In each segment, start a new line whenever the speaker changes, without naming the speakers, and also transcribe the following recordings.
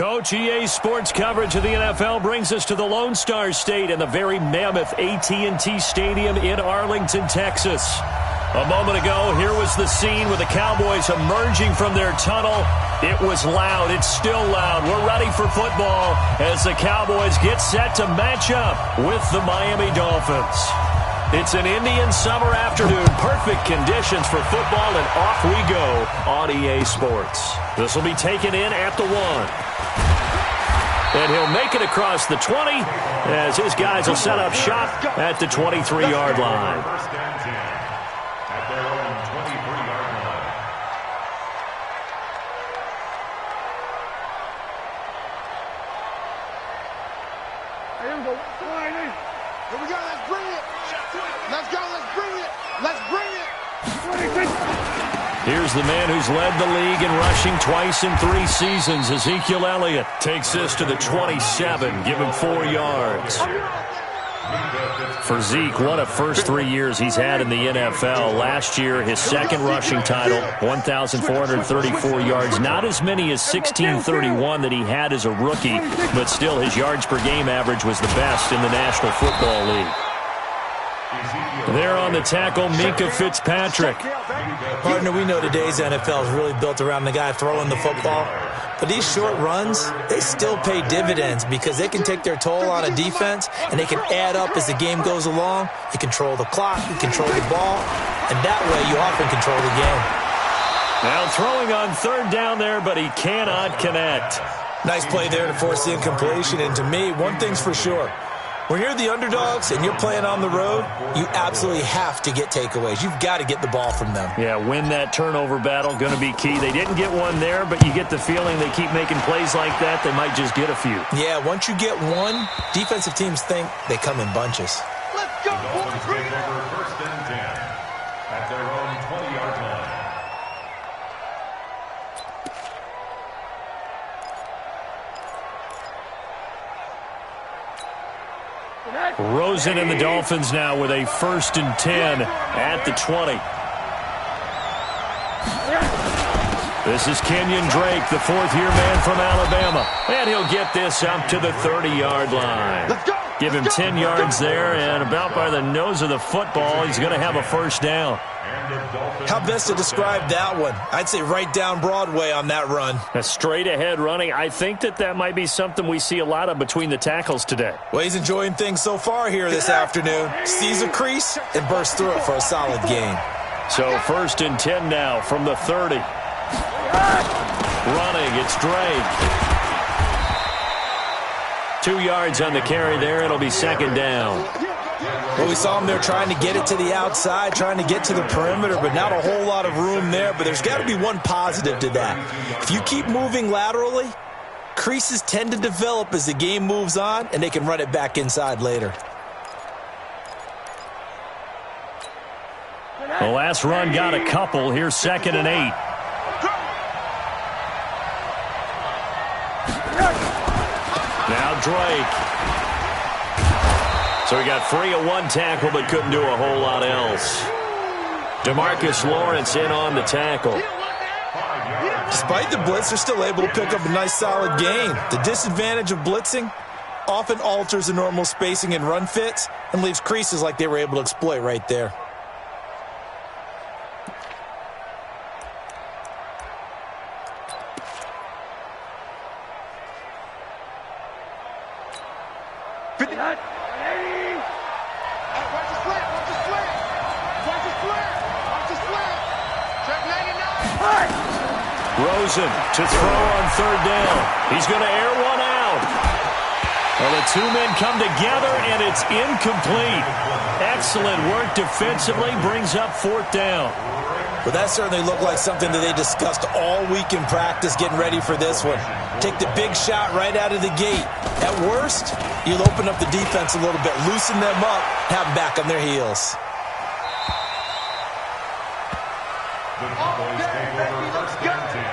Coach, EA Sports coverage of the NFL brings us to the Lone Star State in the very mammoth AT&T Stadium in Arlington, Texas. A moment ago, here was the scene with the Cowboys emerging from their tunnel. It was loud. It's still loud. We're ready for football as the Cowboys get set to match up with the Miami Dolphins. It's an Indian summer afternoon. Perfect conditions for football, and off we go on EA Sports. This will be taken in at the 1. And he'll make it across the 20 as his guys will set up shop at the 23-yard line.
First and 10 at their own 23-yard line.
Here we go. Here we go. Let's bring it. Let's go. Let's bring it. Let's bring it.
Here's the man who's led the league in rushing twice in 3 seasons. Ezekiel Elliott takes this to the 27. Give him 4 yards. For Zeke, what a first 3 years he's had in the NFL. Last year, his second rushing title, 1,434 yards. Not as many as 1,631 that he had as a rookie, but still his yards per game average was the best in the National Football League. There on the tackle, Minkah Fitzpatrick.
Partner, we know today's NFL is really built around the guy throwing the football. But these short runs, they still pay dividends because they can take their toll on a defense, and they can add up as the game goes along. You control the clock, you control the ball, and that way you often control the game.
Now throwing on 3rd down there, but he cannot connect.
Nice play there to force the incompletion, and to me, one thing's for sure. When you're the underdogs and you're playing on the road, you absolutely have to get takeaways. You've got to get the ball from them.
Yeah, win that turnover battle, going to be key. They didn't get one there, but you get the feeling they keep making plays like that, they might just get a few.
Yeah, once you get one, defensive teams think they come in bunches.
Let's go, boys. Bring it.
First and 10 at their own 20-yard line.
Rosen and the Dolphins now with a 1st and 10 at the 20. This is Kenyon Drake, the 4th-year man from Alabama. And he'll get this up to the 30-yard line. Give him 10 yards there, and about by the nose of the football, he's going to have a 1st down.
How best to describe that one? I'd say right down Broadway on that run.
A straight-ahead running. I think that might be something we see a lot of between the tackles today.
Well, he's enjoying things so far here this afternoon. Sees a crease and bursts through it for a solid gain.
So 1st and 10 now from the 30. Running, it's Drake. 2 yards on the carry there. It'll be 2nd down.
Well, we saw him there trying to get it to the outside, trying to get to the perimeter, but not a whole lot of room there. But there's got to be one positive to that. If you keep moving laterally, creases tend to develop as the game moves on, and they can run it back inside later.
The last run got a couple. Here's 2nd and 8. Now Drake. So he got free of 1 tackle but couldn't do a whole lot else. DeMarcus Lawrence in on the tackle.
Despite the blitz, they're still able to pick up a nice solid gain. The disadvantage of blitzing often alters the normal spacing and run fits and leaves creases like they were able to exploit right there.
Rosen to throw on 3rd down. He's going to air one out. Well, the 2 men come together, and it's incomplete. Excellent work defensively, brings up 4th down.
Well, that certainly looked like something that they discussed all week in practice getting ready for this one. Take the big shot right out of the gate. At worst, you'll open up the defense a little bit, loosen them up, have them back on their heels.
The Cowboys take over 1st and 10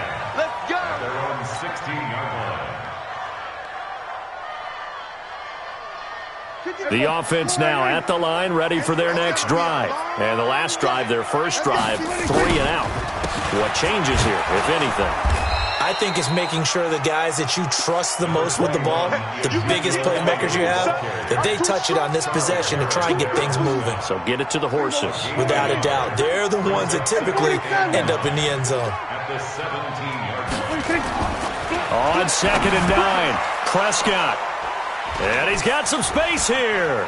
at their own 16-yard line.
The offense now at the line, ready for their next drive. And the last drive, their first drive, 3 and out. What changes here, if anything?
I I think it's making sure the guys that you trust the most with the ball, the biggest playmakers you have, that they touch it on this possession to try and get things moving.
So get it to the horses.
Without a doubt. They're the ones that typically end up in the end zone.
At the 17-yard
On
line.
2nd and 9, Prescott. And he's got some space here.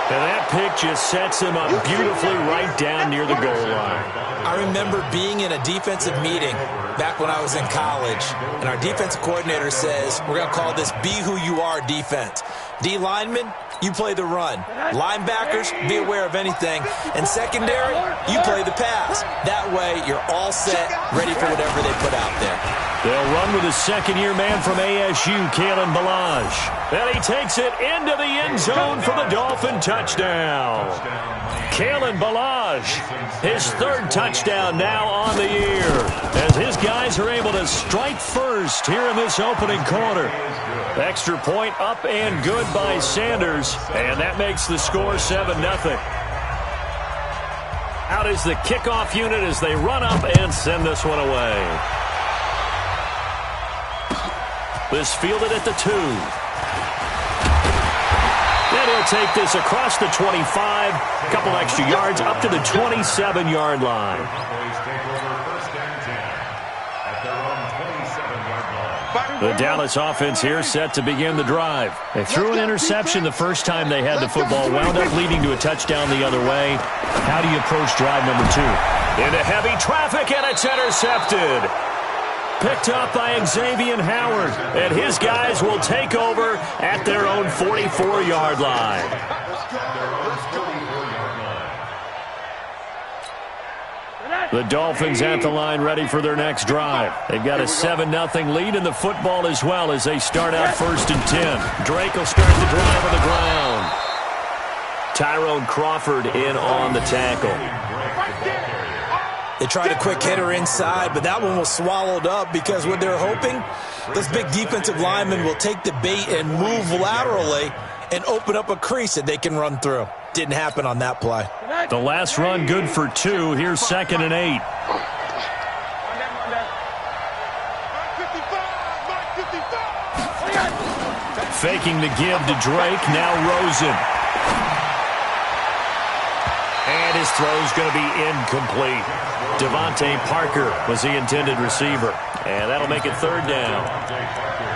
And that pick just sets him up beautifully right down near the goal line.
I remember being in a defensive meeting back when I was in college, and our defensive coordinator says, we're going to call this Be Who You Are defense. D linemen, you play the run. Linebackers, be aware of anything. And secondary, you play the pass. That way, you're all set, ready for whatever they put out there.
They'll run with his second-year man from ASU, Kalen Ballage. And he takes it into the end zone for the Dolphin touchdown. Kalen Ballage, his 3rd touchdown now on the year, as his guys are able to strike first here in this opening quarter. Extra point up and good by Sanders, and that makes the score 7-0. Out is the kickoff unit as they run up and send this one away. This fielded at the 2. And he'll take this across the 25, a couple extra yards, up to the 27-yard line. The Dallas offense here set to begin the drive. They threw an interception the first time they had the football, wound up leading to a touchdown the other way. How do you approach drive number 2? Into heavy traffic, and it's intercepted. Picked up by Xavier Howard, and his guys will take over at their own 44-yard line. The Dolphins at the line ready for their next drive. They've got a 7-0 lead in the football as well as they start out 1st and 10. Drake will start the drive on the ground. Tyrone Crawford in on the tackle.
They tried a quick hitter inside, but that one was swallowed up because what they're hoping, those big defensive linemen will take the bait and move laterally and open up a crease that they can run through. Didn't happen on that play.
The last run good for 2. Here's 2nd and 8. Faking the give to Drake. Now Rosen. And his throw's going to be incomplete. Devontae Parker was the intended receiver. And that'll make it 3rd down.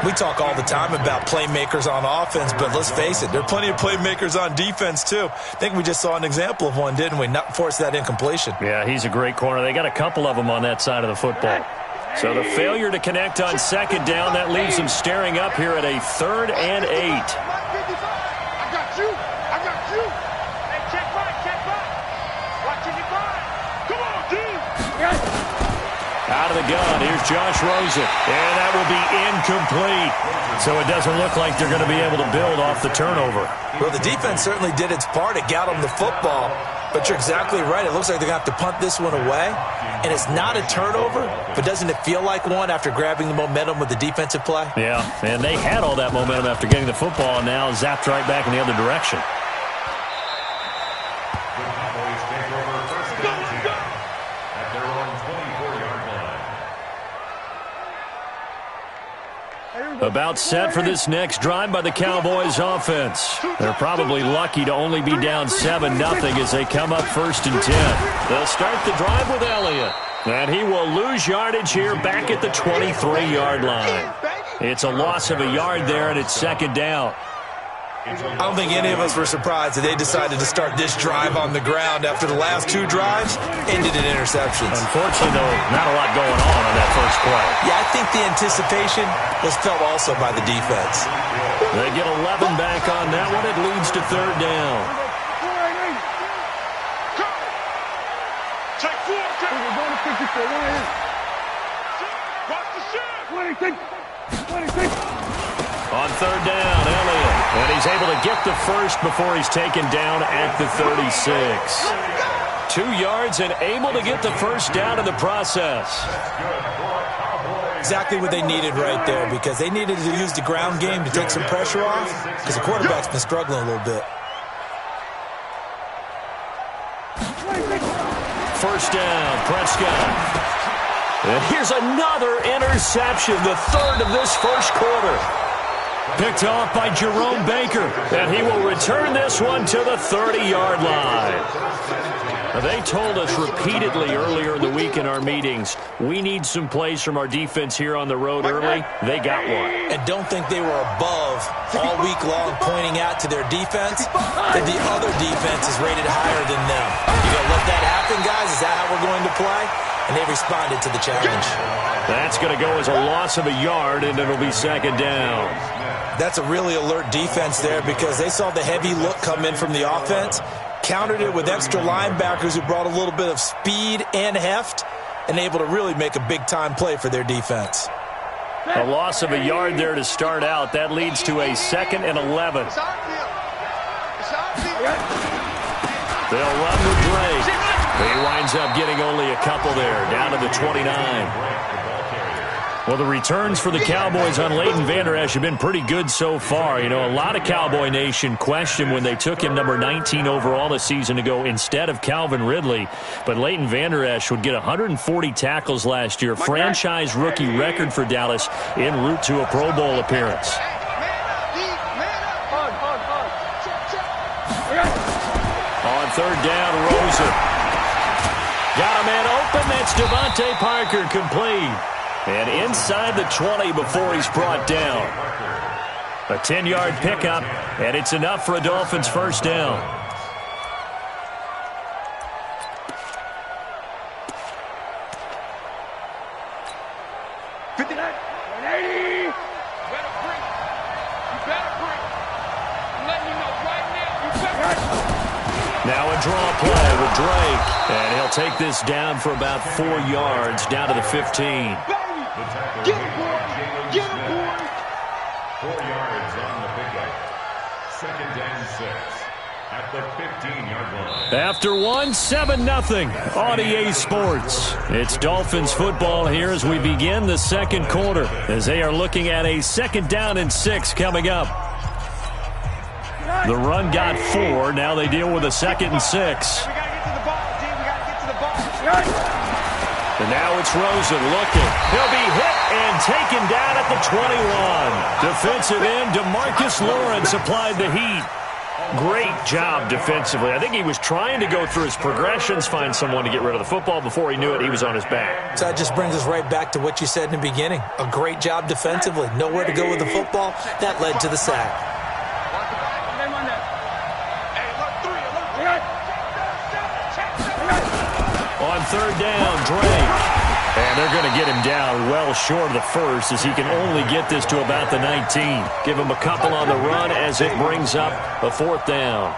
We talk all the time about playmakers on offense, but let's face it, there are plenty of playmakers on defense, too. I think we just saw an example of one, didn't we? Not force that incompletion.
Yeah, he's a great corner. They got a couple of them on that side of the football. So the failure to connect on 2nd down, that leaves them staring up here at a 3rd and 8.
I got you. I got you. Hey, check back. Watching you grind. Come on, dude.
Out of the gun, here's Josh Rosen, and that will be incomplete. So it doesn't look like they're going to be able to build off the turnover.
Well, the defense certainly did its part. It got them the football, but you're exactly right. It looks like they're going to have to punt this one away, and it's not a turnover, but doesn't it feel like one after grabbing the momentum with the defensive play?
Yeah, and they had all that momentum after getting the football, and now zapped right back in the other direction. About set for this next drive by the Cowboys offense. They're probably lucky to only be down 7-0 as they come up 1st and 10. They'll start the drive with Elliott. And he will lose yardage here back at the 23-yard line. It's a loss of a yard there, and it's 2nd down.
I don't think any of us were surprised that they decided to start this drive on the ground after the last 2 drives ended in interceptions.
Unfortunately, though, not a lot going on that first play.
Yeah, I think the anticipation was felt also by the defense.
They get 11 back on that one. It leads to 3rd down.
Take 4. Watch the shot. 26.
On 3rd down, Elliott. And he's able to get the first before he's taken down at the 36. 2 yards and able to get the first down in the process.
Exactly what they needed right there, because they needed to use the ground game to take some pressure off, because the quarterback's been struggling a little bit.
first down. Prescott. And here's another interception, the third of this first quarter. Picked off by Jerome Baker, and he will return this one to the 30-yard line. Now, they told us repeatedly earlier in the week in our meetings, we need some plays from our defense here on the road early. They got one.
And don't think they were above all week long pointing out to their defense that the other defense is rated higher than them. You going to let that happen, guys? Is that how we're going to play? And they responded to the challenge.
That's going to go as a loss of a yard, and it'll be second down.
That's a really alert defense there because they saw the heavy look come in from the offense, countered it with extra linebackers who brought a little bit of speed and heft, and able to really make a big-time play for their defense.
A loss of a yard there to start out. That leads to a 2nd and 11. They'll run with Drake. He winds up getting only a couple there, down to the 29. Well, the returns for the Cowboys on Leighton Vander Esch have been pretty good so far. You know, a lot of Cowboy Nation questioned when they took him number 19 overall a season ago instead of Calvin Ridley. But Leighton Vander Esch would get 140 tackles last year, franchise rookie record for Dallas en route to a Pro Bowl appearance. On third down, Rosen. Got a man open. That's Devontae Parker, complete. And inside the 20 before he's brought down. A 10-yard pickup, and it's enough for a Dolphins first down. Now a draw play with Drake. And he'll take this down for about 4 yards, down to the 15.
Get him, boy! Get him, boy!
4 yards on the pickup. 2nd and 6 at the 15-yard line.
After 7-0 on EA Sports. It's Dolphins football here as we begin the second quarter, as they are looking at a 2nd down and 6 coming up. The run got 4. Now they deal with a 2nd and 6.
We got to get to the ball, D. We got to get to the ball.
And now it's Rosen looking. He'll be hit and taken down at the 21. Defensive end DeMarcus Lawrence applied the heat. Great job defensively. I think he was trying to go through his progressions, find someone to get rid of the football. Before he knew it, he was on his back.
So that just brings us right back to what you said in the beginning. A great job defensively. Nowhere to go with the football. That led to the sack.
On third down, Drake. And they're going to get him down well short of the first as he can only get this to about the 19. Give him a couple on the run as it brings up a 4th down.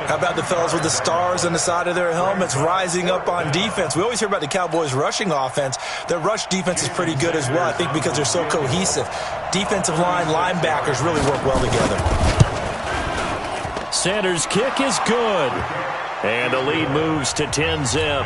How about the fellas with the stars on the side of their helmets rising up on defense? We always hear about the Cowboys' rushing offense. Their rush defense is pretty good as well, I think, because they're so cohesive. Defensive line, linebackers really work well together.
Sanders' kick is good. And the lead moves to 10-zip.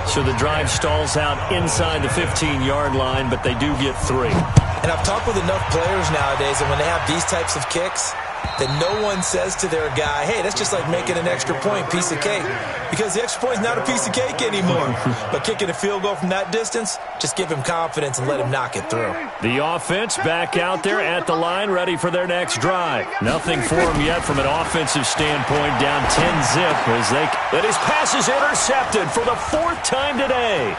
So the drive stalls out inside the 15-yard line, but they do get 3.
And I've talked with enough players nowadays, and when they have these types of kicks, that no one says to their guy, hey, that's just like making an extra point, piece of cake. Because the extra point is not a piece of cake anymore. But kicking a field goal from that distance, just give him confidence and let him knock it through.
The offense back out there at the line, ready for their next drive. Nothing for him yet from an offensive standpoint, down 10-zip as and his pass is intercepted for the 4th time today.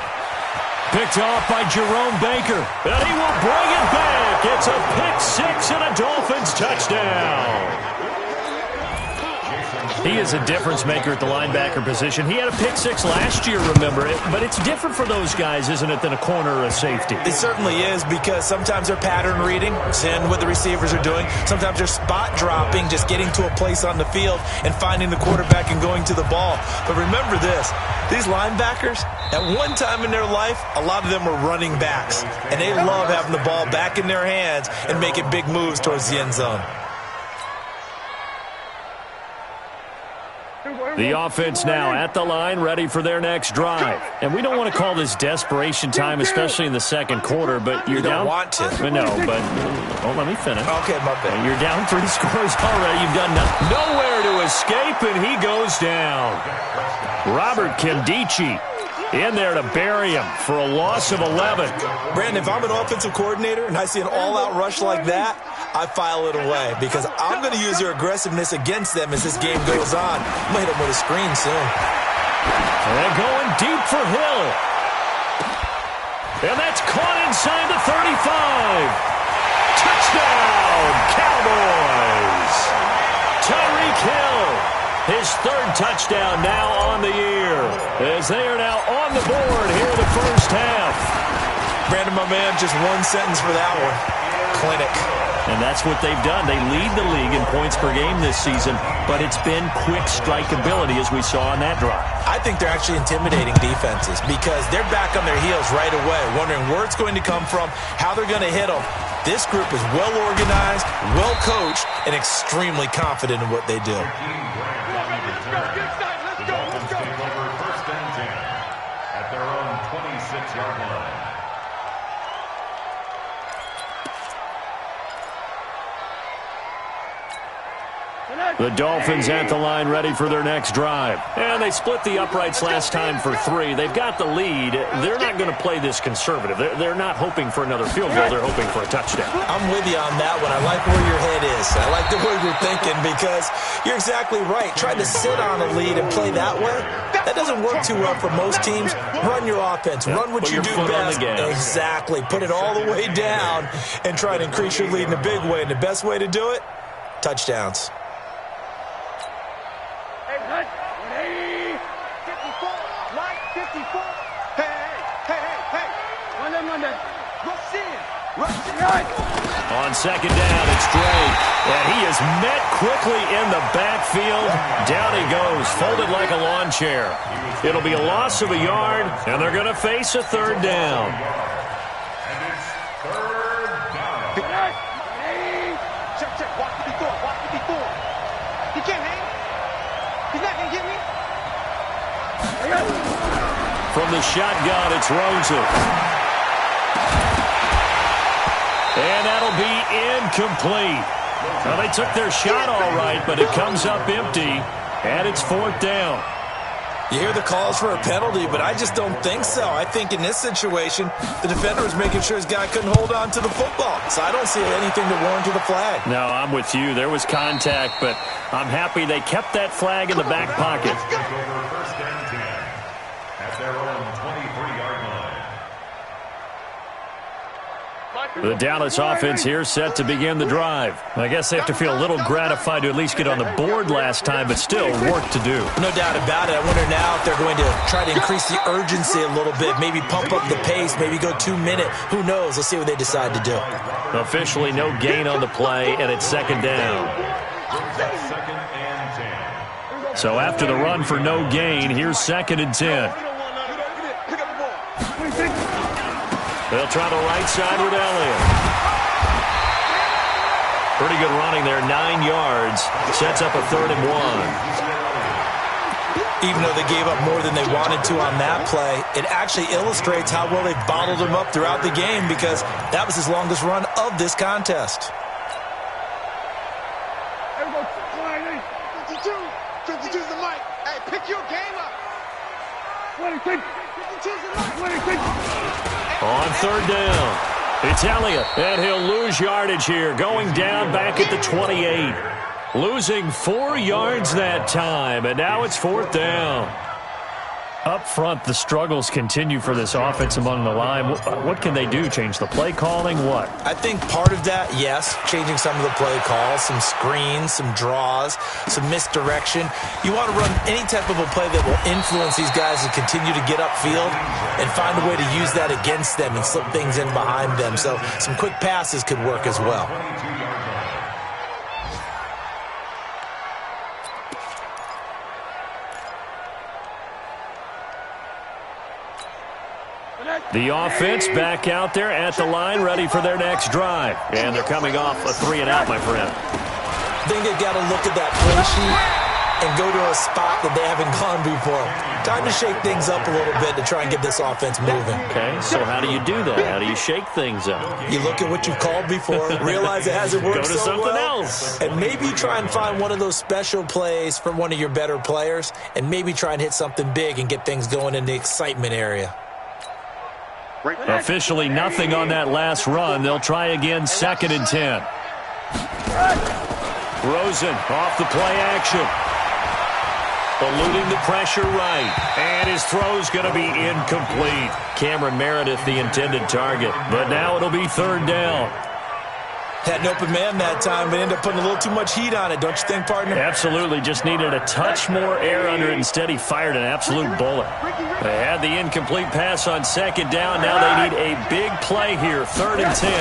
Picked off by Jerome Baker, and he will bring it back. It's a pick 6 and a Dolphins touchdown. He is a difference maker at the linebacker position. He had a pick 6 last year, remember it, but it's different for those guys, isn't it, than a corner or a safety?
It certainly is, because sometimes they're pattern reading, seeing what the receivers are doing. Sometimes they're spot dropping, just getting to a place on the field and finding the quarterback and going to the ball. But remember this, these linebackers, at one time in their life, a lot of them were running backs, and they love having the ball back in their hands and making big moves towards the end zone.
The offense now at the line, ready for their next drive. And we don't want to call this desperation time, especially in the second quarter, but you're down.
You don't want to.
No, but let me finish.
Okay, my bad.
You're down 3 scores already. You've done nowhere to escape, and he goes down. Robert KcChiefsFan2669's in there to bury him for a loss of 11.
Brandon, if I'm an offensive coordinator and I see an all-out rush like that, I file it away because I'm going to use their aggressiveness against them as this game goes on. I'm going to hit them with a screen soon.
And going deep for Hill. And that's caught inside the 35. Touchdown, Cowboys. Tyreek Hill, his 3rd touchdown now on the year, as they are now on the board here in the first half.
Brandon, my man, just one sentence for that one. Clinic.
And that's what they've done. They lead the league in points per game this season, but it's been quick strike ability as we saw on that drive.
I think they're actually intimidating defenses because they're back on their heels right away, wondering where it's going to come from, how they're going to hit them. This group is well organized, well coached, and extremely confident in what they do.
Let's go. The Dolphins take over 1st and 10 at their own 26-yard line.
The Dolphins at the line, ready for their next drive. And they split the uprights last time for 3. They've got the lead. They're not going to play this conservative. They're not hoping for another field goal. They're hoping for a touchdown.
I'm with you on that one. I like where your head is. I like the way you're thinking because you're exactly right. Trying to sit on a lead and play that way, that doesn't work too well for most teams. Run your offense. Run what you do best. Exactly. Put it all the way down and try to increase your lead in a big way. And the best way to do it, touchdowns.
On 2nd down, it's Drake. And he is met quickly in the backfield. Down he goes, folded like a lawn chair. It'll be a loss of a yard, and they're going to face a 3rd down.
And it's 3rd down.
Check. Watch me before. He can't hang. He's not going to get me.
From the shotgun, it's Rosen. And that'll be incomplete. Well, they took their shot all right, but it comes up empty, and it's 4th down.
You hear the calls for a penalty, but I just don't think so. I think in this situation, the defender was making sure his guy couldn't hold on to the football. So I don't see anything to warrant a flag.
No, I'm with you. There was contact, but I'm happy they kept that flag in the back pocket.
Take over 1st and 10 at their own 23-yard line.
The Dallas offense here set to begin the drive. I guess they have to feel a little gratified to at least get on the board last time, but still work to do.
No doubt about it. I wonder now if they're going to try to increase the urgency a little bit, maybe pump up the pace, maybe go 2-minute. Who knows? Let's see what they decide to do.
Officially no gain on the play, and it's 2nd down.
2nd and 10.
So after the run for no gain, here's 2nd and 10. They'll try the right side with Elliott. Pretty good running there, 9 yards. Sets up a 3rd and 1.
Even though they gave up more than they wanted to on that play, it actually illustrates how well they bottled him up throughout the game because that was his longest run of this contest.
52's the mic. Hey, pick your game up. 52's the mic.
On 3rd down, it's Elliott, and he'll lose yardage here, going down back at the 28. Losing 4 yards that time, and now it's 4th down. Up front, the struggles continue for this offense among the line. What can they do? Change the play calling? What?
I think part of that, yes, changing some of the play calls, some screens, some draws, some misdirection. You want to run any type of a play that will influence these guys to continue to get upfield and find a way to use that against them and slip things in behind them. So some quick passes could work as well.
The offense back out there at the line, ready for their next drive. And they're coming off a 3-and-out, my friend.
I think they've got to look at that play sheet and go to a spot that they haven't gone before. Time to shake things up a little bit to try and get this offense moving.
Okay, so how do you do that? How do you shake things up?
You look at what you've called before, realize it hasn't worked
Go to
so
something
well,
else.
and maybe try and find one of those special plays from one of your better players, and maybe try and hit something big and get things going in the excitement area.
Officially nothing on that last run. They'll try again, 2nd and 10. Rosen off the play action. Eluding the pressure right. And his throw's going to be incomplete. Cameron Meredith, the intended target. But now it'll be 3rd down.
Had an open man that time, but ended up putting a little too much heat on it, don't you think, partner?
Absolutely. Just needed a touch more air under it. Instead, he fired an absolute bullet. They had the incomplete pass on 2nd down. Now they need a big play here. 3rd and 10.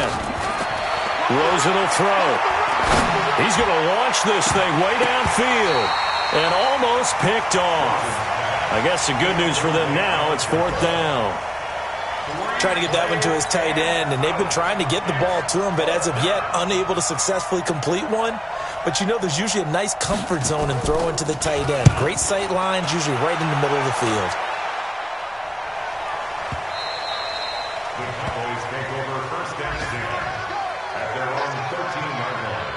Rosen will throw. He's going to launch this thing way downfield and almost picked off. I guess the good news for them now, it's 4th down.
Trying to get that one to his tight end, and they've been trying to get the ball to him, but as of yet, unable to successfully complete one. But you know, there's usually a nice comfort zone in throwing to the tight end. Great sight lines, usually right in the middle of the field.
The Cowboys take over 1st and 10 at their own 13-yard line.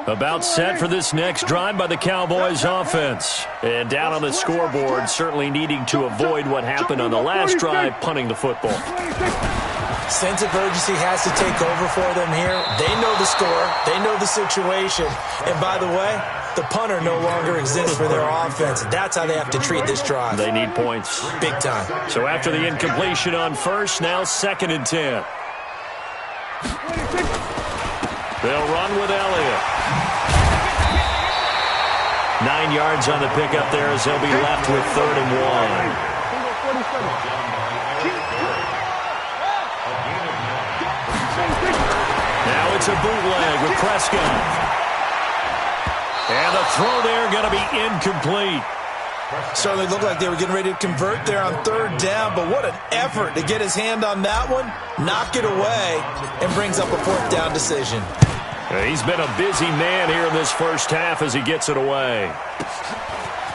About set for this next drive by the Cowboys offense. And down on the scoreboard, certainly needing to avoid what happened on the last drive, punting the football.
Sense of urgency has to take over for them here. They know the score. They know the situation. And by the way, the punter no longer exists for their offense. That's how they have to treat this drive.
They need points.
Big time.
So after the incompletion on 1st, now 2nd and 10. They'll run with Elliott. 9 yards on the pickup there as they'll be left with 3rd and 1. Now it's a bootleg with Prescott. And the throw there going to be incomplete.
Certainly looked like they were getting ready to convert there on 3rd down, but what an effort to get his hand on that one, knock it away, and brings up a 4th down decision.
He's been a busy man here in this first half as he gets it away.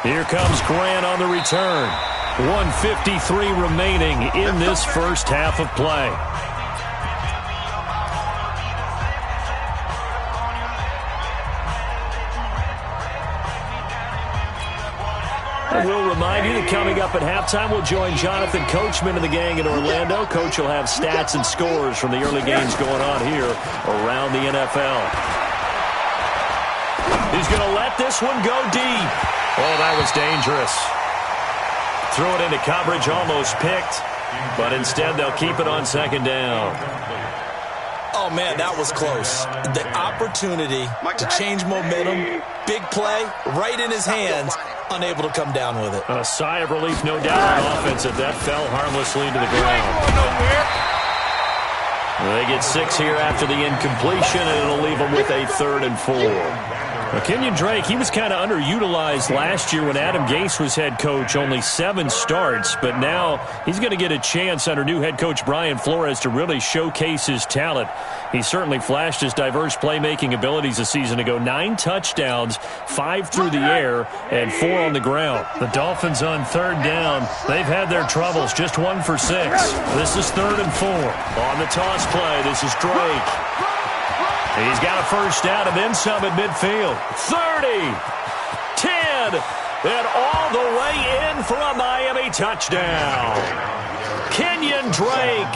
Here comes Grant on the return. 1:53 remaining in this first half of play. I will remind you that coming up at halftime, we'll join Jonathan Coachman and the gang in Orlando. Coach will have stats and scores from the early games going on here around the NFL. He's going to let this one go deep. Oh, that was dangerous. Threw it into coverage, almost picked, but instead they'll keep it on 2nd down.
Oh, man, that was close. The opportunity to change momentum, big play, right in his hands, unable to come down with it.
A sigh of relief, no doubt, on offense, that fell harmlessly to the ground. They get 6 here after the incompletion, and it'll leave them with a 3rd and 4. Now, Kenyon Drake, he was kind of underutilized last year when Adam Gase was head coach, only 7 starts, but now he's going to get a chance under new head coach Brian Flores to really showcase his talent. He certainly flashed his diverse playmaking abilities a season ago. 9 touchdowns, 5 through the air, and 4 on the ground. The Dolphins on 3rd down. They've had their troubles, just 1 for 6. This is 3rd and 4. On the toss play, this is Drake. He's got a first down and then some at midfield. 30, 10, and all the way in for a Miami touchdown. Kenyon Drake,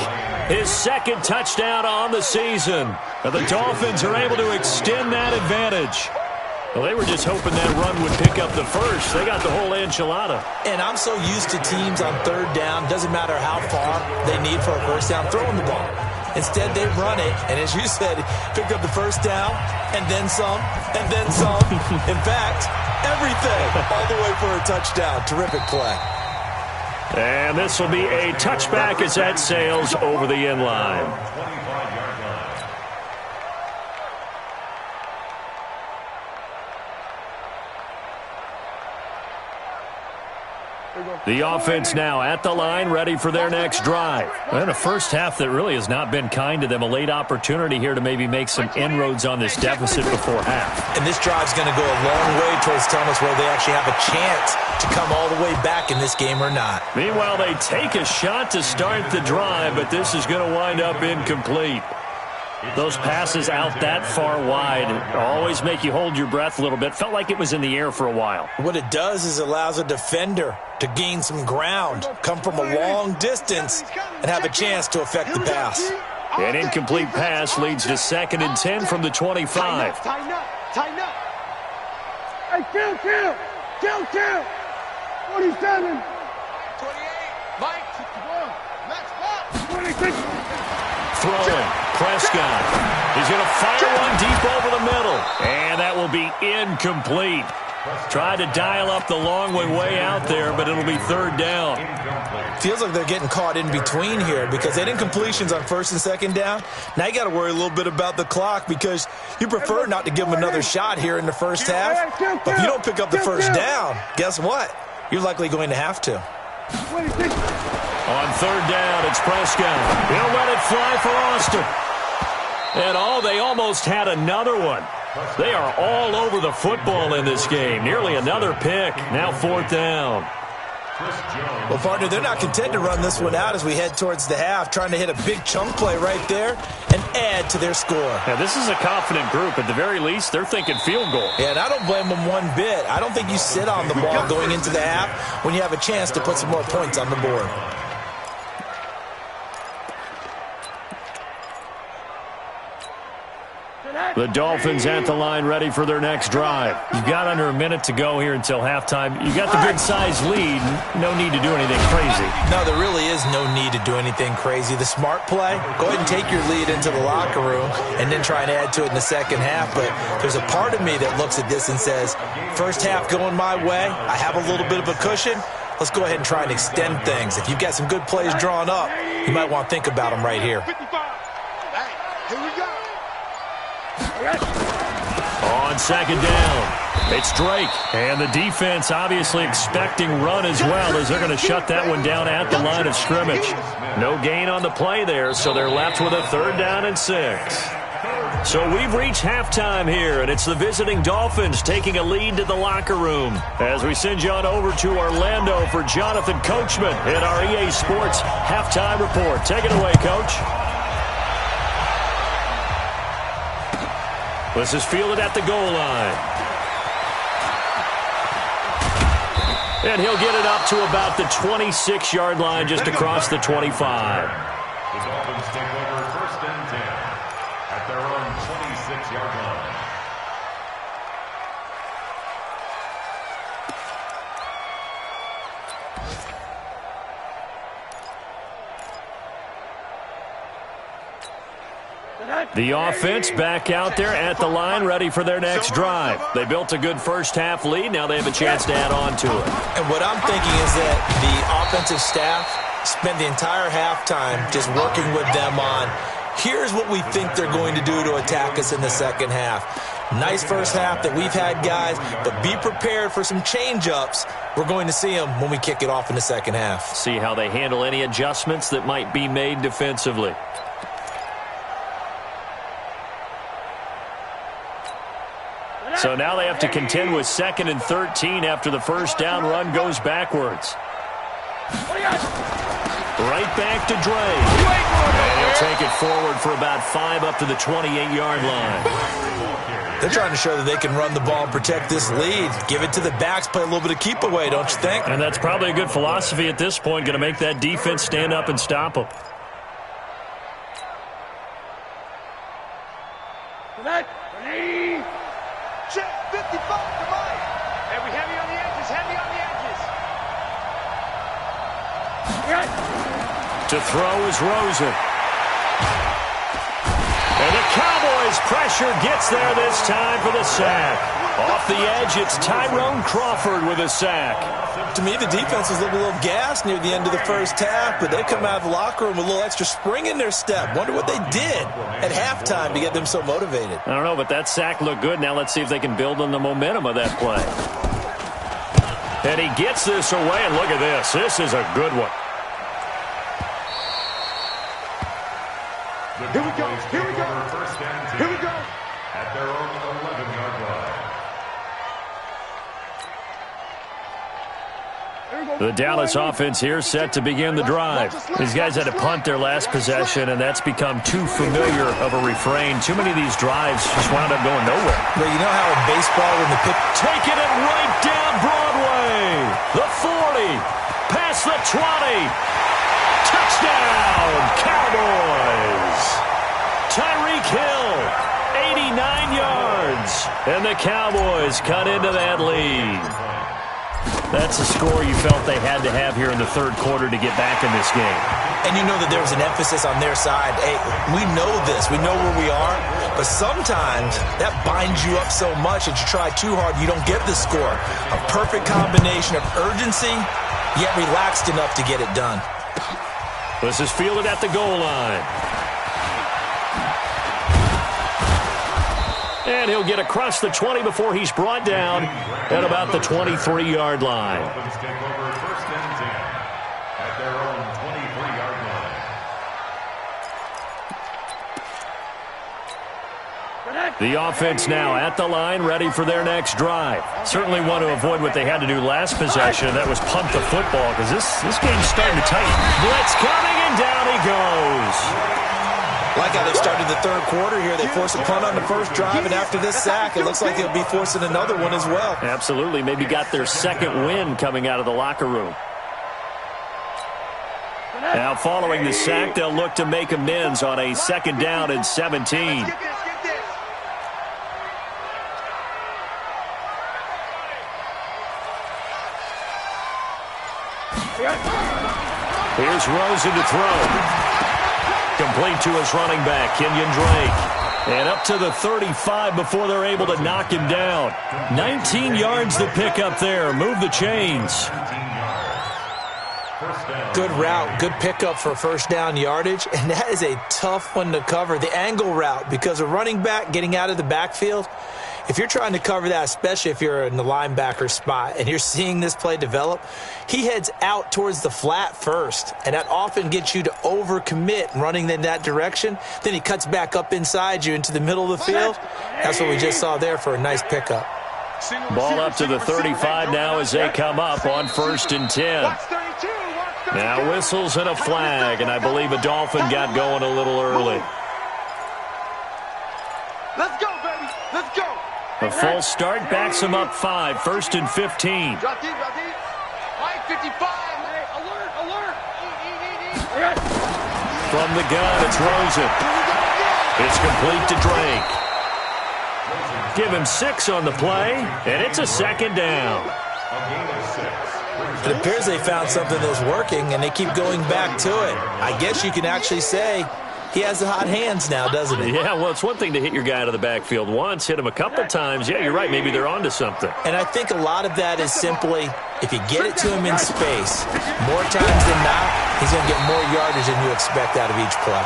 his 2nd touchdown on the season. And the Dolphins are able to extend that advantage. Well, they were just hoping that run would pick up the first. They got the whole enchilada.
And I'm so used to teams on 3rd down, doesn't matter how far they need for a first down, throwing the ball. Instead, they run it, and as you said, pick up the first down, and then some, and then some. In fact, everything, all the way for a touchdown. Terrific play.
And this will be a touchback as that sails over the end line. The offense now at the line, ready for their next drive. And a first half that really has not been kind to them. A late opportunity here to maybe make some inroads on this deficit before half.
And this drive's going to go a long way towards telling us whether they actually have a chance to come all the way back in this game or not.
Meanwhile, they take a shot to start the drive, but this is going to wind up incomplete. Those passes out that far wide always make you hold your breath a little bit. Felt like it was in the air for a while.
What it does is allows a defender to gain some ground, come from a long distance, and have a chance to affect the pass.
An incomplete pass leads to 2nd and 10 from the 25.
Tighten up. Hey, kill. 47. 28. Mike. Next ball. 26.
Throwing. Prescott. He's going to fire one deep over the middle. And that will be incomplete. Tried to dial up the long way out there, but it'll be 3rd down.
Feels like they're getting caught in between here because they had incompletions on 1st and 2nd down. Now you got to worry a little bit about the clock because you prefer not to give them another shot here in the first half. But if you don't pick up the 1st down, guess what? You're likely going to have to.
On 3rd down, it's Prescott. He'll let it fly for Austin. And they almost had another one. They are all over the football in this game. Nearly another pick. Now 4th down.
Well, partner, they're not content to run this one out as we head towards the half, trying to hit a big chunk play right there and add to their score.
Now, this is a confident group. At the very least, they're thinking field goal.
Yeah, and I don't blame them one bit. I don't think you sit on the ball going into the half when you have a chance to put some more points on the board.
The Dolphins at the line ready for their next drive. You've got under a minute to go here until halftime. You got the good-sized lead. No need to do anything crazy.
No, there really is no need to do anything crazy. The smart play, go ahead and take your lead into the locker room and then try and add to it in the 2nd half. But there's a part of me that looks at this and says, first half going my way, I have a little bit of a cushion. Let's go ahead and try and extend things. If you've got some good plays drawn up, you might want to think about them right here.
Hey, here we go.
On 2nd down, it's Drake. And the defense obviously expecting run as well as they're going to shut that one down at the line of scrimmage. No gain on the play there, so they're left with a 3rd down and 6. So we've reached halftime here, and it's the visiting Dolphins taking a lead to the locker room. As we send you on over to Orlando for Jonathan Coachman in our EA Sports Halftime Report. Take it away, Coach. This is fielded at the goal line. And he'll get it up to about the 26-yard line just across the 25.
The Dolphins take over 1st and 10 at their own 26-yard line.
The offense back out there at the line, ready for their next drive. They built a good first half lead. Now they have a chance to add on to it.
And what I'm thinking is that the offensive staff spent the entire halftime just working with them on, here's what we think they're going to do to attack us in the 2nd half. Nice first half that we've had, guys, but be prepared for some change-ups. We're going to see them when we kick it off in the 2nd half.
See how they handle any adjustments that might be made defensively. So now they have to contend with 2nd and 13 after the first down run goes backwards. Right back to Dre. And he'll take it forward for about 5 up to the 28-yard line.
They're trying to show that they can run the ball and protect this lead. Give it to the backs, play a little bit of keep away, don't you think?
And that's probably a good philosophy at this point, going to make that defense stand up and stop them.
Check 55 to Mike. And we heavy on the edges, heavy on the edges.
To throw is Rosen. And the Cowboys pressure gets there this time for the sack. Off the edge, it's Tyrone Crawford with a sack.
To me, the defense was a little gassed near the end of the first half, but they come out of the locker room with a little extra spring in their step. Wonder what they did at halftime to get them so motivated.
I don't know, but that sack looked good. Now let's see if they can build on the momentum of that play. And he gets this away, and look at this. This is a good one.
Here we go. Here we go. Here we go.
At their own 11-yard line.
The Dallas offense here set to begin the drive. These guys had to punt their last possession, and that's become too familiar of a refrain. Too many of these drives just wound up going nowhere.
Well, you know how in baseball when the pitch...
Taking it right down Broadway. The 40. Past the 20. Touchdown, Cowboys. Tyreek Hill, 89 yards. And the Cowboys cut into that lead. That's a score you felt they had to have here in the third quarter to get back in this game.
And you know that there was an emphasis on their side. Hey, we know this. We know where we are. But sometimes that binds you up so much that you try too hard, you don't get the score. A perfect combination of urgency, yet relaxed enough to get it done.
This is fielded at the goal line. And he'll get across the 20 before he's brought down at about the 23-yard line.
Take over first and 10 at their own 23-yard line.
The offense now at the line, ready for their next drive. Certainly want to avoid what they had to do last possession, and that was punt the football, because this game's starting to tighten. Blitz coming, and down he goes.
Like how they started the third quarter here. They forced a punt on the first drive, and after this sack, it looks like they'll be forcing another one as well.
Absolutely. Maybe got their second win coming out of the locker room. Now, following the sack, they'll look to make amends on a second down and 17. Here's Rosen to throw. Complete to his running back, Kenyon Drake. And up to the 35 before they're able to knock him down. 19 yards to pick up there. Move the chains.
Good route, good pickup for first down yardage, and that is a tough one to cover. The angle route, because a running back getting out of the backfield, if you're trying to cover that, especially if you're in the linebacker spot and you're seeing this play develop, he heads out towards the flat first, and that often gets you to overcommit running in that direction. Then he cuts back up inside you into the middle of the field. That's what we just saw there for a nice pickup.
Ball up to the 35 now as they come up on first and 10. Now whistles and a flag, and I believe a Dolphin got going a little early.
Let's go, baby. Let's go.
A false start backs him up 5, first and 15.
Drop deep, drop deep. Right, 55. Alert, alert.
From the gun, it's Rosen. It's complete to Drake. Give him 6 on the play, and it's a second down.
It appears they found something that's working, and they keep going back to it. I guess you can actually say he has the hot hands now, doesn't he?
Yeah, well, it's one thing to hit your guy out of the backfield once, hit him a couple times. Yeah, you're right. Maybe they're onto something.
And I think a lot of that is simply, if you get it to him in space, more times than not, he's going to get more yardage than you expect out of each play.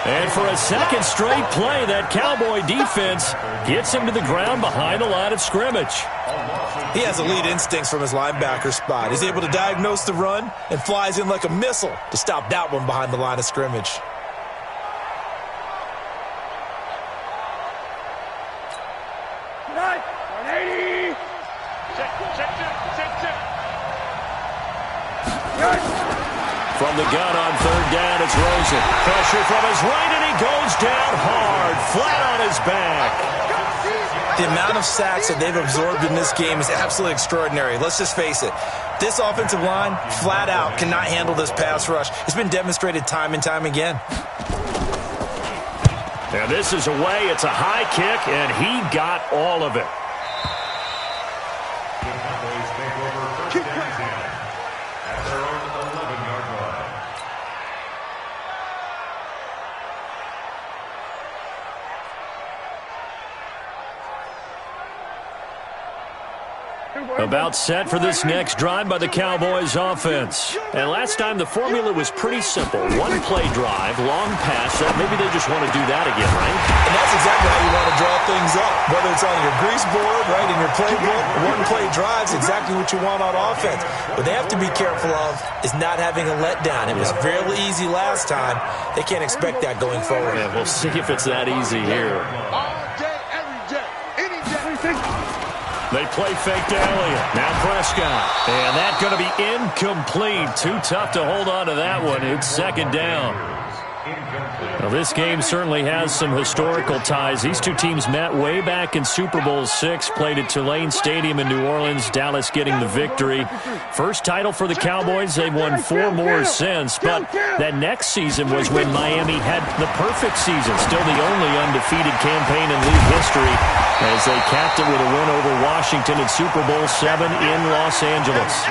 And for a second straight play, that Cowboy defense gets him to the ground behind the line of scrimmage.
He has elite instincts from his linebacker spot. He's able to diagnose the run and flies in like a missile to stop that one behind the line of scrimmage.
From the gun on third down, it's Rosen. Pressure from his right, and he goes down hard, flat on his back.
The amount of sacks that they've absorbed in this game is absolutely extraordinary. Let's just face it. This offensive line, flat out, cannot handle this pass rush. It's been demonstrated time and time again.
Now this is away. It's a high kick, and he got all of it.
Here
About set for this next drive by the Cowboys offense. And last time the formula was pretty simple. One play drive, long pass. Maybe they just want to do that again, right?
And that's exactly how you want to draw things up. Whether it's on your grease board, right, in your playbook, one play drive's exactly what you want on offense. What they have to be careful of is not having a letdown. It was fairly easy last time. They can't expect that going forward.
Yeah, we'll see if it's that easy here.
All day, every day, any day.
They play fake to Elliott. Now Prescott. And that's going to be incomplete. Too tough to hold on to that one. It's second down. Well, this game certainly has some historical ties. These two teams met way back in Super Bowl VI, played at Tulane Stadium in New Orleans, Dallas getting the victory. First title for the Cowboys. They've won 4 more since, but that next season was when Miami had the perfect season, still the only undefeated campaign in league history, as they capped it with a win over Washington at Super Bowl VII in Los Angeles.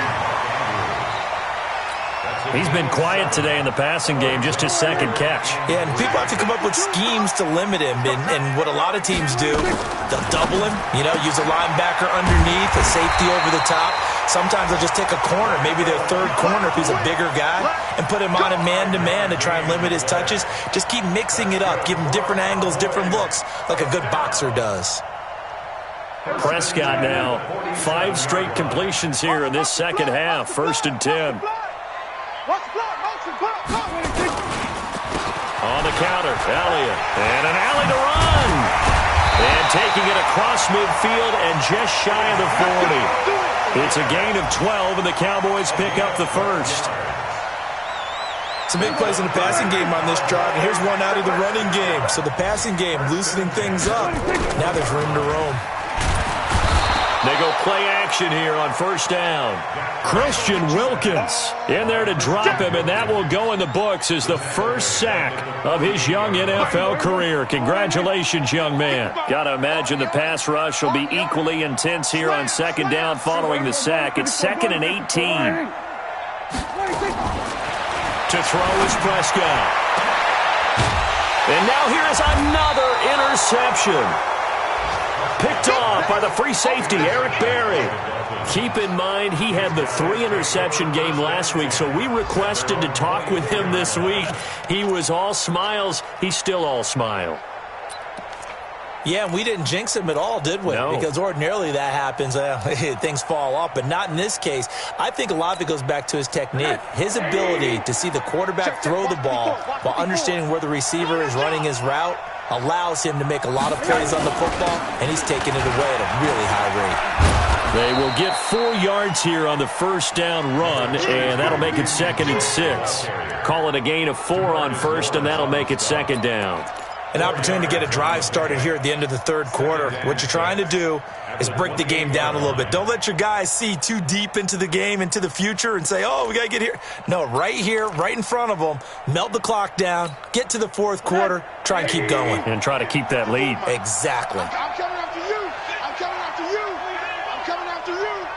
He's been quiet today in the passing game, just his second catch.
Yeah, and people have to come up with schemes to limit him. And what a lot of teams do, they'll double him, use a linebacker underneath, a safety over the top. Sometimes they'll just take a corner, maybe their third corner if he's a bigger guy, and put him on a man-to-man to try and limit his touches. Just keep mixing it up, give him different angles, different looks, like a good boxer does.
Prescott now, 5 straight completions here in this second half, 1st and 10. On the counter, Elliott, and an alley to run. And taking it across midfield and just shy of the 40. It's a gain of 12, and the Cowboys pick up the first.
Some big plays in the passing game on this drive, and here's one out of the running game. So the passing game loosening things up. Now there's room to roam.
They go play action here on 1st down. Christian Wilkins in there to drop him, and that will go in the books as the first sack of his young NFL career. Congratulations, young man. Got to imagine the pass rush will be equally intense here on 2nd down following the sack. It's 2nd and 18. To throw is Prescott. And now here is another interception. Picked off by the free safety, Eric Berry. Keep in mind, he had the 3-interception game last week, so we requested to talk with him this week. He was all smiles. He's still all smile.
Yeah, and we didn't jinx him at all, did we?
No.
Because ordinarily that happens. Things fall off, but not in this case. I think a lot of it goes back to his technique. His ability to see the quarterback throw the ball while understanding where the receiver is running his route allows him to make a lot of plays on the football, and he's taking it away at a really high rate.
They will get 4 yards here on the 1st down run, and that'll make it 2nd and 6. Call it a gain of 4 on 1st, and that'll make it 2nd down.
An opportunity to get a drive started here at the end of the 3rd quarter. What you're trying to do is break the game down a little bit. Don't let your guys see too deep into the game, into the future, and say, oh, we got to get here. No, right here, right in front of them, melt the clock down, get to the 4th quarter, try and keep going.
And try to keep that lead.
Exactly.
I'm coming after you. I'm coming after you. I'm coming after you.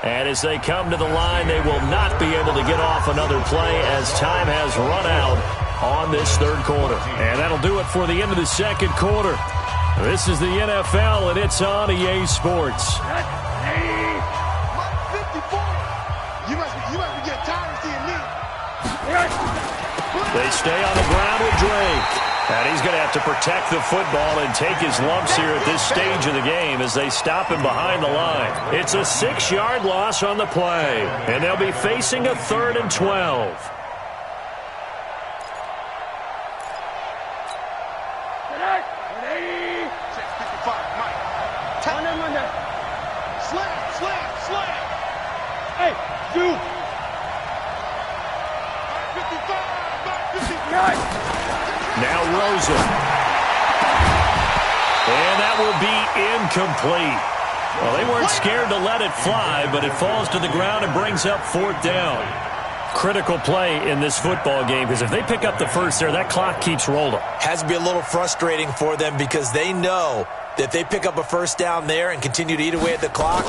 And as they come to the line, they will not be able to get off another play as time has run out on this 3rd quarter. And that'll do it for the end of the 2nd quarter. This is the NFL, and it's on EA Sports.
54. You must be getting tired of seeing me.
They stay on the ground with Drake. And he's going to have to protect the football and take his lumps here at this stage of the game as they stop him behind the line. It's a 6-yard loss on the play, and they'll be facing a 3rd and 12. Now Rosen. And that will be incomplete. Well, they weren't scared to let it fly, but it falls to the ground and brings up 4th down. Critical play in this football game, because if they pick up the first there, that clock keeps rolling.
Has to be a little frustrating for them because they know that if they pick up a 1st down there and continue to eat away at the clock,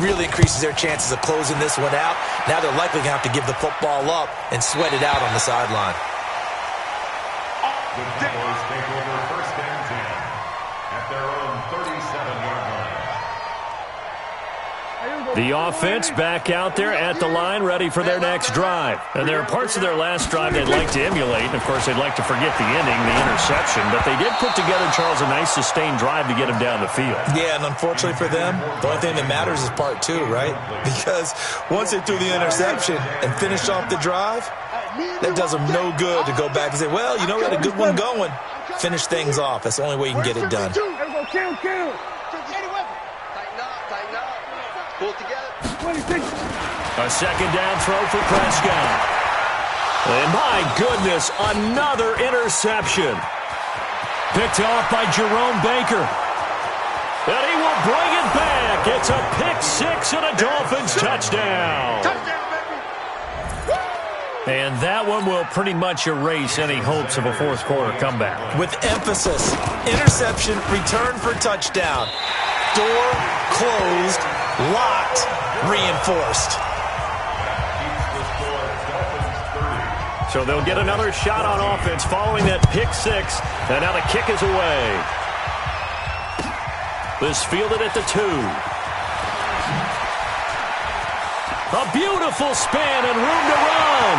really increases their chances of closing this one out. Now they're likely going to have to give the football up and sweat it out on the sideline.
The Cowboys take over first and 10 at their own 37-yard line.
The offense back out there at the line, ready for their next drive. And there are parts of their last drive they'd like to emulate. And, of course, they'd like to forget the ending, the interception. But they did put together, Charles, a nice sustained drive to get them down the field.
Yeah, and unfortunately for them, the only thing that matters is part two, right? Because once they threw the interception and finished off the drive, that does them no good to go back and say, well, you know, we had a good one going. Finish things off. That's the only way you can get it done.
Pull together.
A second down throw for Prescott. And my goodness, another interception. Picked off by Jerome Baker. And he will bring it back. It's a pick six and a Dolphins touchdown. And that one will pretty much erase any hopes of a fourth quarter comeback.
With emphasis, interception, return for touchdown. Door closed, locked, reinforced.
So they'll get another shot on offense following that pick six. And now the kick is away. This fielded at the 2. A beautiful spin and room to run.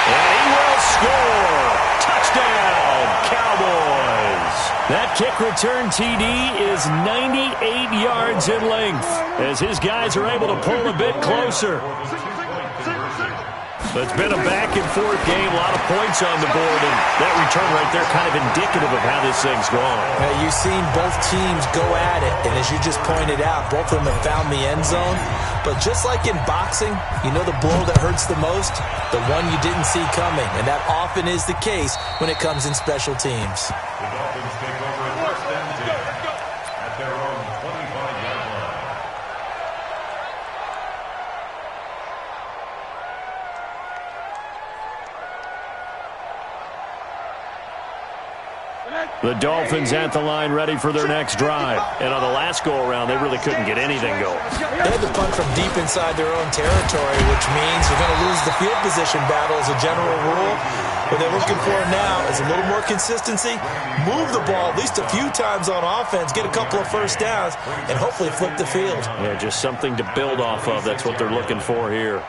And he will score. Touchdown, Cowboys. That kick return TD is 98 yards in length as his guys are able to pull a bit closer. It's been a back-and-forth game, a lot of points on the board, and that return right there kind of indicative of how this thing's going.
You've seen both teams go at it, and as you just pointed out, both of them have found the end zone. But just like in boxing, you know the blow that hurts the most? The one you didn't see coming, and that often is the case when it comes in special teams.
The Dolphins take over first and 10 at their own 25-yard line.
The Dolphins at the line ready for their next drive. And on the last go-around, they really couldn't get anything going.
They had to punt from deep inside their own territory, which means you're going to lose the field position battle as a general rule. What they're looking for now is a little more consistency, move the ball at least a few times on offense, get a couple of first downs, and hopefully flip the field.
Yeah, just something to build off of. That's what they're looking for here.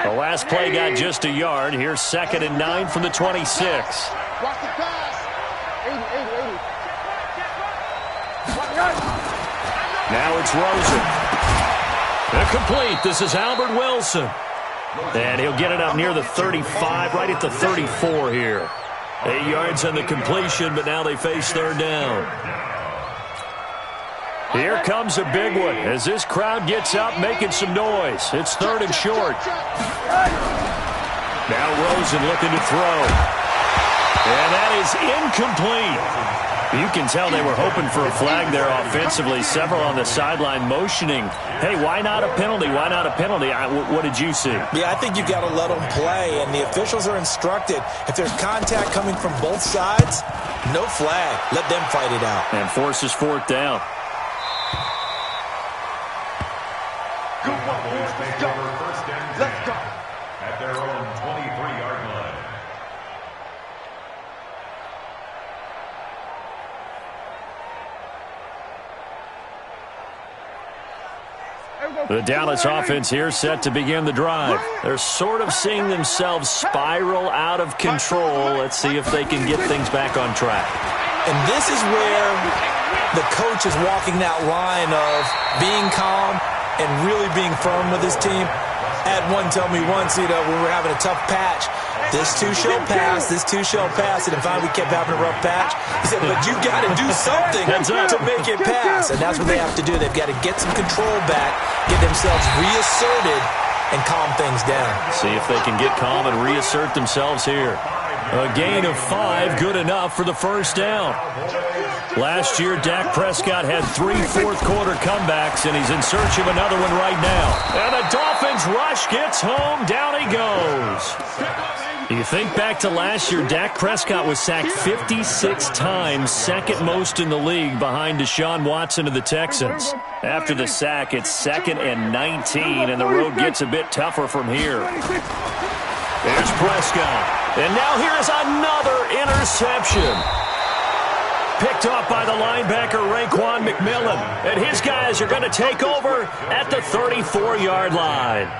The last play got just a yard. Here's 2nd and 9 from the 26.
Watch the pass. 80.
Now it's Rosen. Incomplete. This is Albert Wilson. And he'll get it up near the 35, right at the 34 here. 8 yards on the completion, but now they face third down. Here comes a big one as this crowd gets up making some noise. It's 3rd and short. Now Rosen looking to throw. And that is incomplete. You can tell they were hoping for a flag there offensively. Several on the sideline motioning. Hey, why not a penalty? Why not a penalty? What did you see?
Yeah, I think you've got to let them play, and the officials are instructed. If there's contact coming from both sides, no flag. Let them fight it out.
And forces 4th down.
Let's go. First and 10 Let's go. At their own 23-yard line.
The Dallas offense here set to begin the drive. They're sort of seeing themselves spiral out of control. Let's see if they can get things back on track.
And this is where the coach is walking that line of being calm and really being firm with his team. I had one tell me once, when we were having a tough patch, this too shall pass, this too shall pass, and finally we kept having a rough patch. He said, but you got to do something to make it pass, and that's what they have to do. They've got to get some control back, get themselves reasserted, and calm things down.
See if they can get calm and reassert themselves here. A gain of 5, good enough for the first down. Last year, Dak Prescott had 3 fourth-quarter comebacks, and he's in search of another one right now. And the Dolphins rush gets home. Down he goes. You think back to last year, Dak Prescott was sacked 56 times, second most in the league behind Deshaun Watson of the Texans. After the sack, it's 2nd and 19, and the road gets a bit tougher from here. There's Prescott. And now here's another interception. Picked off by the linebacker, Raekwon McMillan. And his guys are going to take over at the 34-yard line.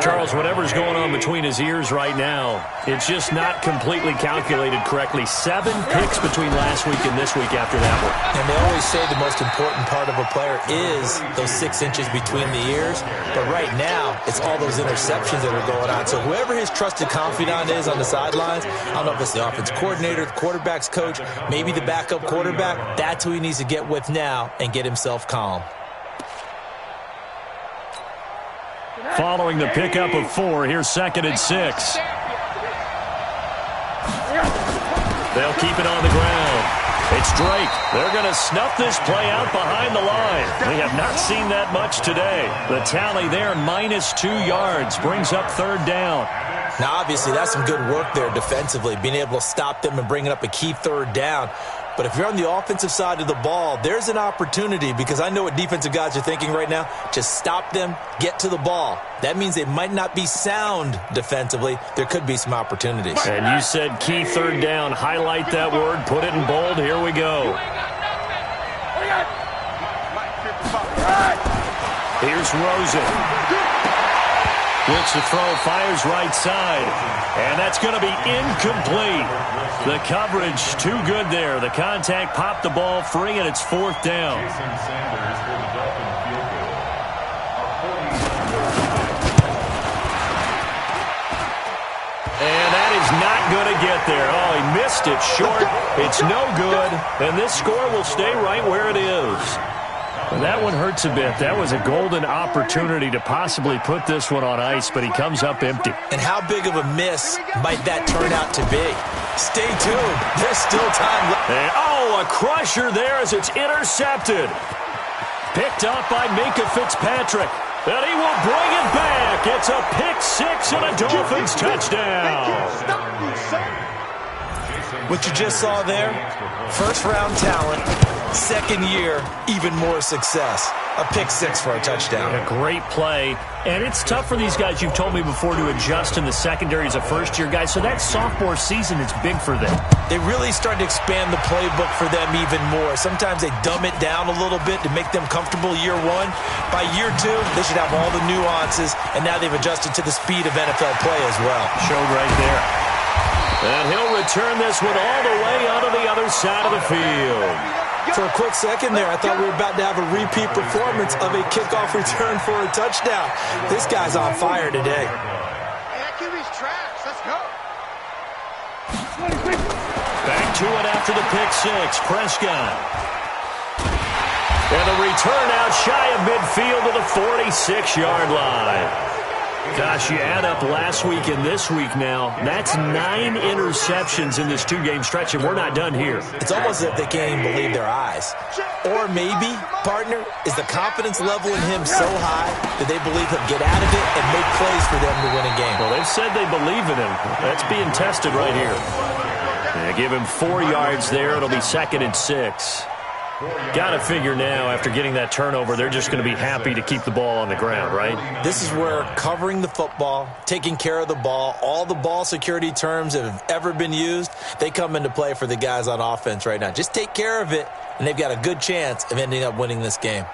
Charles, whatever's going on between his ears right now, it's just not completely calculated correctly. 7 picks between last week and this week after that one.
And they always say the most important part of a player is those 6 inches between the ears. But right now, it's all those interceptions that are going on. So whoever his trusted confidant is on the sidelines, I don't know if it's the offense coordinator, the quarterback's coach, maybe the backup quarterback, that's who he needs to get with now and get himself calm.
Following the pickup of 4, here's 2nd and 6. They'll keep it on the ground. It's Drake. They're going to snuff this play out behind the line. We have not seen that much today. The tally there, -2 yards, brings up 3rd down.
Now, obviously, that's some good work there defensively, being able to stop them and bringing up a key 3rd down. But if you're on the offensive side of the ball, there's an opportunity, because I know what defensive guys are thinking right now. Just stop them, get to the ball. That means they might not be sound defensively. There could be some opportunities.
And you said key 3rd down. Highlight that word. Put it in bold. Here we go. Here's Rosen. Looks to throw, fires right side. And that's going to be incomplete. The coverage too good there. The contact popped the ball free, and it's 4th down. And that is not going to get there. Oh, he missed it short. It's no good. And this score will stay right where it is. And that one hurts a bit. That was a golden opportunity to possibly put this one on ice, but he comes up empty.
And how big of a miss might that turn out to be? Stay tuned. There's still time left.
And, oh, a crusher there as it's intercepted. Picked up by Minkah Fitzpatrick. And he will bring it back. It's a pick-6 and a Dolphins touchdown.
What you just saw there, first-round talent, second year, even more success. A pick-6 for a touchdown.
A great play. And it's tough for these guys, you've told me before, to adjust in the secondary as a first-year guy. So that sophomore season is big for them.
They really started to expand the playbook for them even more. Sometimes they dumb it down a little bit to make them comfortable year 1. By year 2, they should have all the nuances, and now they've adjusted to the speed of NFL play as well.
Showed right there. And he'll return this one all the way onto the other side of the field.
For a quick second there, I thought we were about to have a repeat performance of a kickoff return for a touchdown. This guy's on fire today.
That QB's trash. Let's go.
Back to it after the pick-6. Prescott. And the return out shy of midfield to the 46-yard line. Gosh, you add up last week and this week now, that's 9 interceptions in this 2-game stretch, and we're not done here.
It's almost as if they can't even believe their eyes. Or maybe, partner, is the confidence level in him so high that they believe he'll get out of it and make plays for them to win a game.
Well, they've said they believe in him. That's being tested right here. They give him 4 yards there. It'll be 2nd and 6. Got to figure now, after getting that turnover, they're just going to be happy to keep the ball on the ground, right?
This is where covering the football, taking care of the ball, all the ball security terms that have ever been used, they come into play for the guys on offense right now. Just take care of it, and they've got a good chance of ending up winning this game.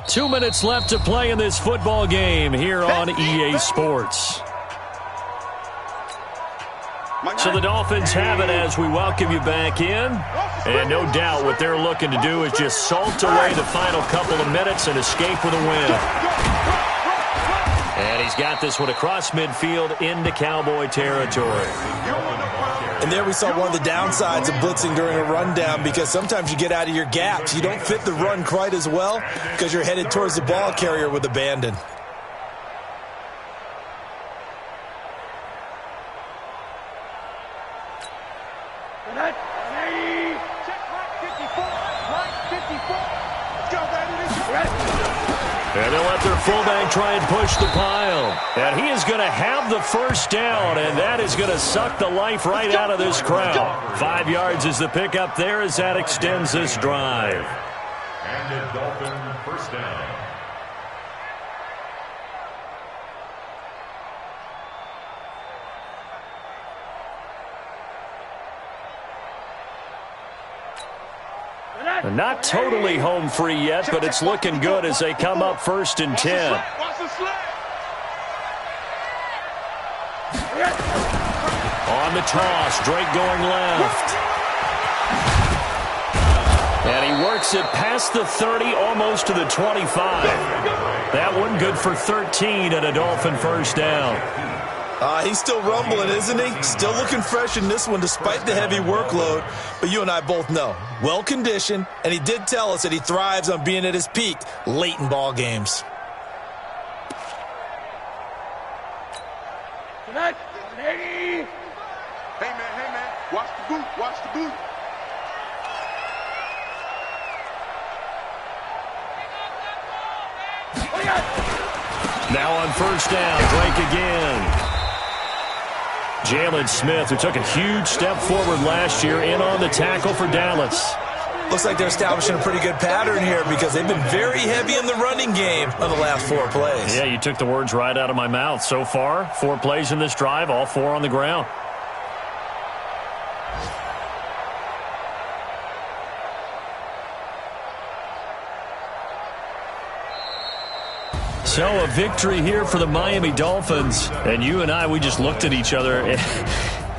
Two minutes left to play in this football game here on EA Sports. So the Dolphins have it as we welcome you back in. And no doubt what they're looking to do is just salt away the final couple of minutes and escape with a win. And he's got this one across midfield into Cowboy territory.
And there we saw one of the downsides of blitzing during a rundown, because sometimes you get out of your gaps. You don't fit the run quite as well because you're headed towards the ball carrier with abandon.
And they'll let their fullback try and push the pile. And he is going to have the first down, and that is going to suck the life right out of this crowd. 5 yards is the pickup there as that extends this drive.
And a Dolphin first down.
Not totally home free yet, but it's looking good as they come up 1st and 10. On the toss, Drake going left. And he works it past the 30, almost to the 25. That one good for 13 and a Dolphin first down.
He's still rumbling, isn't he? Still looking fresh in this one despite the heavy workload. But you and I both know, well-conditioned, and he did tell us that he thrives on being at his peak late in ball games.
Hey, man, watch the boot.
Now on first down, Drake again. Jalen Smith, who took a huge step forward last year, in on the tackle for Dallas.
Looks like they're establishing a pretty good pattern here because they've been very heavy in the running game on the last 4 plays.
Yeah, you took the words right out of my mouth. So far, 4 plays in this drive, all 4 on the ground. So a victory here for the Miami Dolphins. And you and I, we just looked at each other and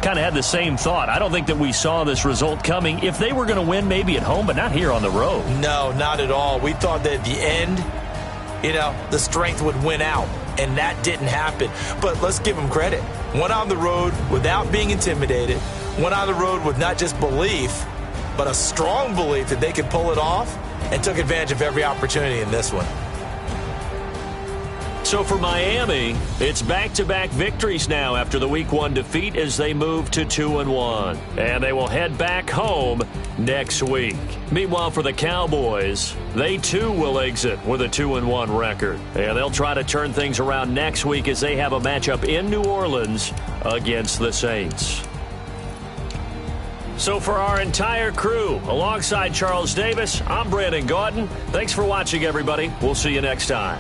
kind of had the same thought. I don't think that we saw this result coming. If they were going to win, maybe at home, but not here on the road.
No, not at all. We thought that at the end, the strength would win out, and that didn't happen. But let's give them credit. Went on the road without being intimidated. Went on the road with not just belief, but a strong belief that they could pull it off, and took advantage of every opportunity in this one.
So for Miami, it's back-to-back victories now after the Week 1 defeat as they move to 2-1. And they will head back home next week. Meanwhile, for the Cowboys, they too will exit with a 2-1 record. And they'll try to turn things around next week as they have a matchup in New Orleans against the Saints. So for our entire crew, alongside Charles Davis, I'm Brandon Gautin. Thanks for watching, everybody. We'll see you next time.